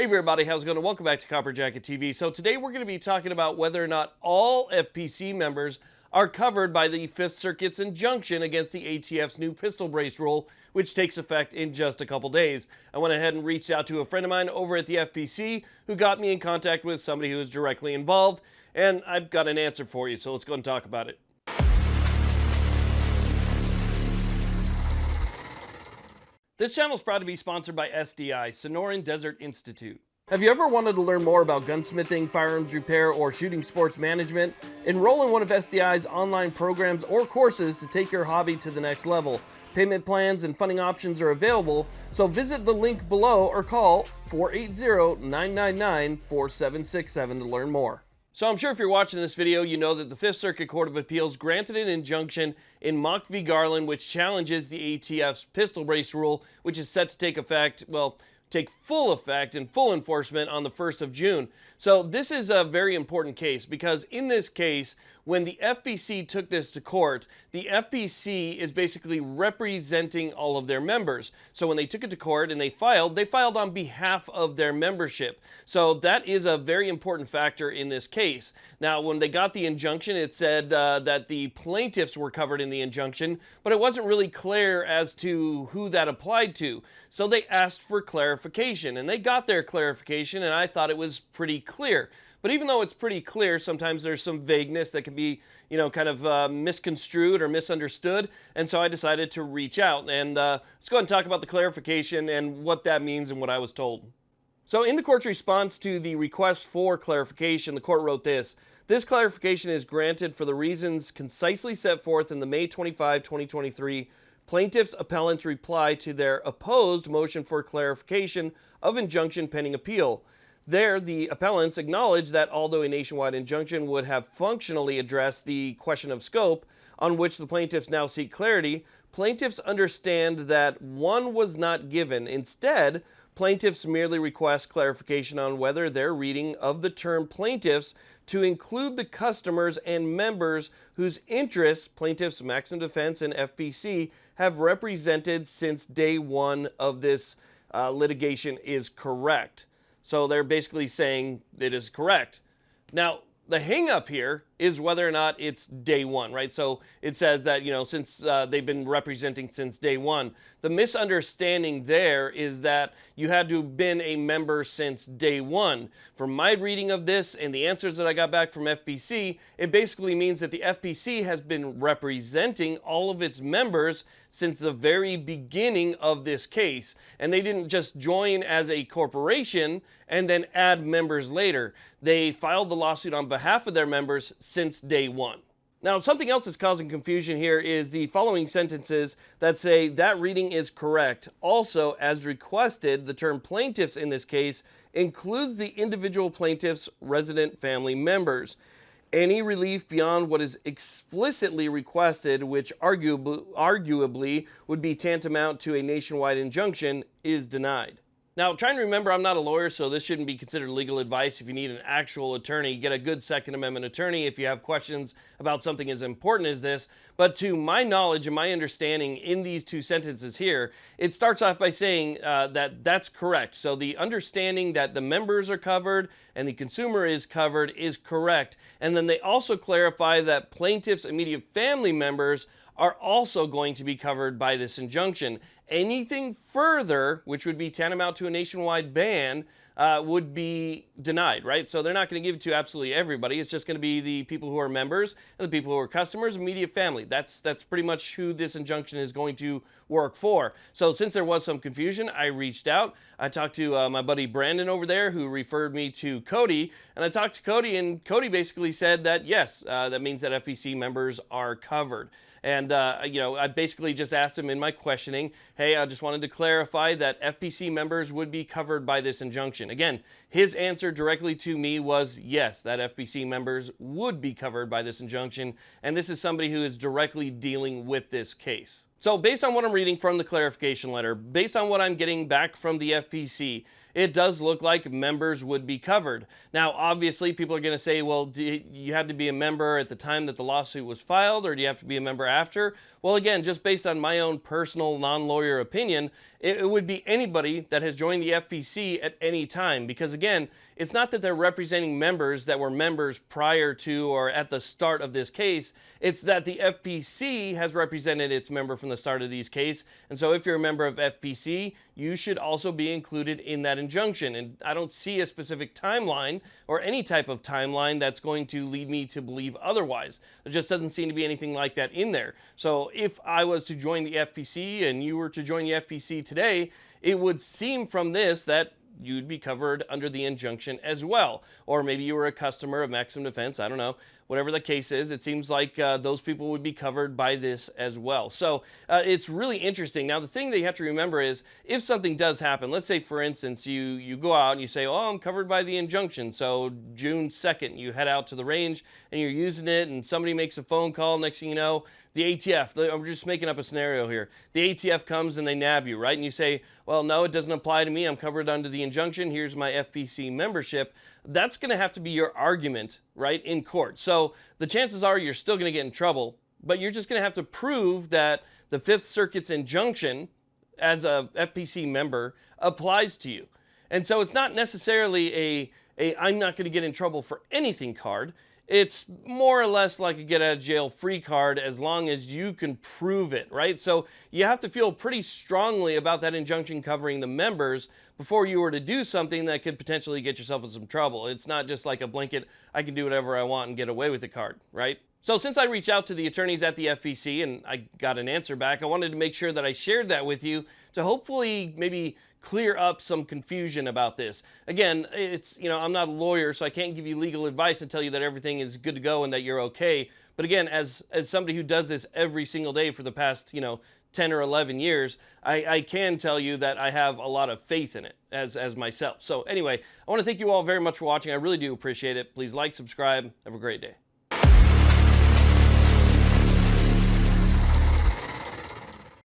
Hey everybody, how's it going? Welcome back to Copper Jacket TV. So today we're going to be talking about whether or not all FPC members are covered by the Fifth Circuit's injunction against the ATF's new pistol brace rule, which takes effect in just a couple days. I went ahead and reached out to a friend of mine over at the FPC who got me in contact with somebody who is directly involved, and I've got an answer for you, so let's go and talk about it. This channel is proud to be sponsored by SDI, Sonoran Desert Institute. Have you ever wanted to learn more about gunsmithing, firearms repair, or shooting sports management? Enroll in one of SDI's online programs or courses to take your hobby to the next level. Payment plans and funding options are available, so visit the link below or call 480-999-4767 to learn more. So I'm sure if you're watching this video, you know that the Fifth Circuit Court of Appeals granted an injunction in Mock v. Garland, which challenges the ATF's pistol brace rule, which is set to take effect, take full effect and full enforcement on the 1st of June. So this is a very important case because in this case, when the FPC took this to court, the FPC is basically representing all of their members. So when they took it to court and they filed on behalf of their membership. So that is a very important factor in this case. Now, when they got the injunction, it said that the plaintiffs were covered in the injunction, but it wasn't really clear as to who that applied to. So they asked for clarification, and they got their clarification, and I thought it was pretty clear. But even though it's pretty clear, sometimes there's some vagueness that can be, kind of misconstrued or misunderstood. And so I decided to reach out. And let's go ahead and talk about the clarification and what that means and what I was told. So in the court's response to the request for clarification, the court wrote this: "This clarification is granted for the reasons concisely set forth in the May 25, 2023 plaintiffs' appellant's reply to their opposed motion for clarification of injunction pending appeal. There, the appellants acknowledge that although a nationwide injunction would have functionally addressed the question of scope on which the plaintiffs now seek clarity, plaintiffs understand that one was not given. Instead, plaintiffs merely request clarification on whether their reading of the term plaintiffs to include the customers and members whose interests plaintiffs, Maximum Defense, and FPC have represented since day one of this litigation is correct." So they're basically saying it is correct. Now, the hang up here is whether or not it's day one, right? So it says that, since they've been representing since day one. The misunderstanding there is that you had to have been a member since day one. From my reading of this and the answers that I got back from FPC, it basically means that the FPC has been representing all of its members since the very beginning of this case. And they didn't just join as a corporation and then add members later. They filed the lawsuit on behalf of their members since day one. Now, something else that's causing confusion here is the following sentences that say that reading is correct. Also, as requested, the term plaintiffs in this case includes the individual plaintiffs' resident family members. Any relief beyond what is explicitly requested, which arguably would be tantamount to a nationwide injunction, is denied. Now, trying to remember, I'm not a lawyer, so this shouldn't be considered legal advice. If you need an actual attorney, get a good Second Amendment attorney if you have questions about something as important as this. But to my knowledge and my understanding in these two sentences here, it starts off by saying that that's correct. So the understanding that the members are covered and the consumer is covered is correct. And then they also clarify that plaintiffs' immediate family members are also going to be covered by this injunction. Anything further, which would be tantamount to a nationwide ban, would be denied, right? So they're not going to give it to absolutely everybody. It's just going to be the people who are members and the people who are customers, immediate family. That's pretty much who this injunction is going to work for. So since there was some confusion, I reached out. I talked to my buddy Brandon over there, who referred me to Cody, and I talked to Cody, and Cody basically said that yes, that means that FPC members are covered. And I basically just asked him in my questioning, hey, I just wanted to clarify that FPC members would be covered by this injunction. Again, his answer directly to me was yes, that FPC members would be covered by this injunction. And this is somebody who is directly dealing with this case. So based on what I'm reading from the clarification letter, based on what I'm getting back from the FPC, it does look like members would be covered. Now, obviously, people are going to say, well, do you had to be a member at the time that the lawsuit was filed, or do you have to be a member after? Well, again, just based on my own personal non-lawyer opinion, it would be anybody that has joined the FPC at any time, because again, it's not that they're representing members that were members prior to or at the start of this case. It's that the FPC has represented its member from the start of these case. And so if you're a member of FPC, you should also be included in that injunction. And I don't see a specific timeline or any type of timeline that's going to lead me to believe otherwise. There just doesn't seem to be anything like that in there. So if I was to join the FPC and you were to join the FPC today, it would seem from this that you'd be covered under the injunction as well. Or maybe you were a customer of Maximum Defense, I don't know. Whatever the case is, it seems like those people would be covered by this as well. So it's really interesting. Now, the thing that you have to remember is if something does happen, let's say, for instance, you go out and you say, oh, I'm covered by the injunction. So June 2nd, you head out to the range and you're using it and somebody makes a phone call. Next thing you know, the ATF, I'm just making up a scenario here. The ATF comes and they nab you, right? And you say, well, no, it doesn't apply to me. I'm covered under the injunction. Here's my FPC membership. That's going to have to be your argument, right, in court. So the chances are you're still going to get in trouble, but you're just going to have to prove that the Fifth Circuit's injunction as a FPC member applies to you. And so it's not necessarily a I'm not going to get in trouble for anything card. It's more or less like a get out of jail free card as long as you can prove it, right? So you have to feel pretty strongly about that injunction covering the members before you were to do something that could potentially get yourself in some trouble. It's not just like a blanket, I can do whatever I want and get away with the card, right? So since I reached out to the attorneys at the FPC and I got an answer back, I wanted to make sure that I shared that with you to hopefully maybe clear up some confusion about this. Again, it's, I'm not a lawyer, so I can't give you legal advice and tell you that everything is good to go and that you're okay. But again, as somebody who does this every single day for the past, 10 or 11 years, I can tell you that I have a lot of faith in it as myself. So anyway, I want to thank you all very much for watching. I really do appreciate it. Please like, subscribe. Have a great day.